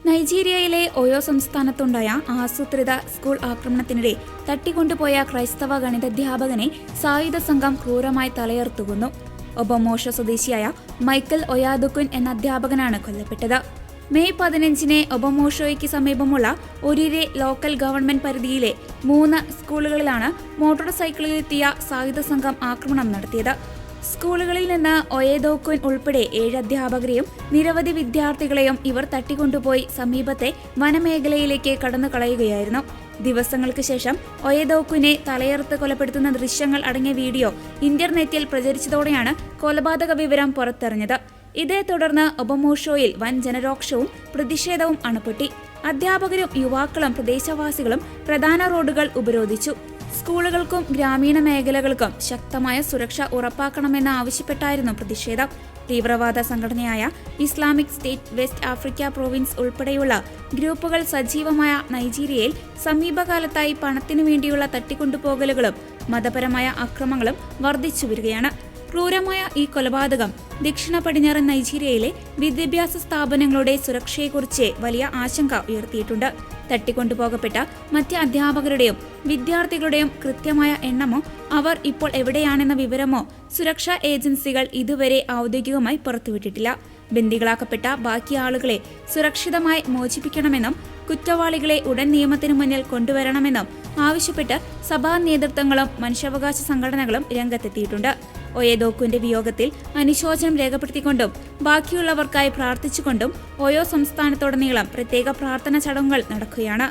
നൈജീരിയയിലെ ഓയോ സംസ്ഥാനത്തുണ്ടായ ആസൂത്രിത സ്കൂൾ ആക്രമണത്തിനിടെ തട്ടിക്കൊണ്ടുപോയ ക്രൈസ്തവ ഗണിതാധ്യാപകനെ സായുധ സംഘം ക്രൂരമായി തലയർത്തുകൊന്നു. ഒബമോഷോ സ്വദേശിയായ മൈക്കൽ ഒയാദുക്കുൻ എന്ന അധ്യാപകനാണ് കൊല്ലപ്പെട്ടത്. മെയ് 15-ന് ഒബമോഷോയ്ക്ക് സമീപമുള്ള ഒരിരെ ലോക്കൽ ഗവൺമെന്റ് പരിധിയിലെ 3 സ്കൂളുകളിലാണ് മോട്ടോർ സൈക്കിളിലെത്തിയ സായുധ സംഘം ആക്രമണം നടത്തിയത്. സ്കൂളുകളിൽ നിന്ന് ഒയേദോക്കുൻ ഉൾപ്പെടെ 7 അധ്യാപകരെയും നിരവധി വിദ്യാർത്ഥികളെയും ഇവർ തട്ടിക്കൊണ്ടുപോയി സമീപത്തെ വനമേഖലയിലേക്ക് കടന്നു കളയുകയായിരുന്നു. ദിവസങ്ങൾക്ക് ശേഷം ഒയേദോക്കുനെ തലയറുത്ത് കൊലപ്പെടുത്തുന്ന ദൃശ്യങ്ങൾ അടങ്ങിയ വീഡിയോ ഇന്റർനെറ്റിൽ പ്രചരിച്ചതോടെയാണ് കൊലപാതക വിവരം പുറത്തറിഞ്ഞത്. ഇതേ തുടർന്ന് ഒബമോഷോയിൽ വൻ ജനരോക്ഷവും പ്രതിഷേധവും അണുപൊട്ടി. അധ്യാപകരും യുവാക്കളും പ്രദേശവാസികളും പ്രധാന റോഡുകൾ ഉപരോധിച്ചു. സ്കൂളുകൾക്കും ഗ്രാമീണ മേഖലകൾക്കും ശക്തമായ സുരക്ഷ ഉറപ്പാക്കണമെന്ന് ആവശ്യപ്പെട്ടായിരുന്നു പ്രതിഷേധം. തീവ്രവാദ സംഘടനയായ Islamic state west Africa province ഉൾപ്പെടെയുള്ള ഗ്രൂപ്പുകൾ സജീവമായ നൈജീരിയയിൽ സമീപകാലത്തായി പണത്തിനു വേണ്ടിയുള്ള തട്ടിക്കൊണ്ടുപോകലുകളും മതപരമായ അക്രമങ്ങളും വർദ്ധിച്ചുവരികയാണ്. ക്രൂരമായ ഈ കൊലപാതകം ദക്ഷിണ പടിഞ്ഞാറൻ നൈജീരിയയിലെ വിദ്യാഭ്യാസ സ്ഥാപനങ്ങളുടെ സുരക്ഷയെക്കുറിച്ച് വലിയ ആശങ്ക ഉയർത്തിയിട്ടുണ്ട്. തട്ടിക്കൊണ്ടുപോകപ്പെട്ട മറ്റ് അധ്യാപകരുടെയും വിദ്യാർത്ഥികളുടെയും കൃത്യമായ എണ്ണമോ അവർ ഇപ്പോൾ എവിടെയാണെന്ന വിവരമോ സുരക്ഷാ ഏജൻസികൾ ഇതുവരെ ഔദ്യോഗികമായി പുറത്തുവിട്ടിട്ടില്ല. ബന്ദികളാക്കപ്പെട്ട ബാക്കി ആളുകളെ സുരക്ഷിതമായി മോചിപ്പിക്കണമെന്നും കുറ്റവാളികളെ ഉടൻ നിയമത്തിനു മുന്നിൽ കൊണ്ടുവരണമെന്നും ആവശ്യപ്പെട്ട് സഭാ നേതൃത്വങ്ങളും മനുഷ്യാവകാശ സംഘടനകളും രംഗത്തെത്തിയിട്ടുണ്ട്. ഒയേദോക്കുന്റെ വിയോഗത്തിൽ അനുശോചനം രേഖപ്പെടുത്തിക്കൊണ്ടും ബാക്കിയുള്ളവർക്കായി പ്രാർത്ഥിച്ചുകൊണ്ടും ഓയോ സംസ്ഥാനത്തുടനീളം പ്രത്യേക പ്രാർത്ഥന ചടങ്ങുകൾ നടക്കുകയാണ്.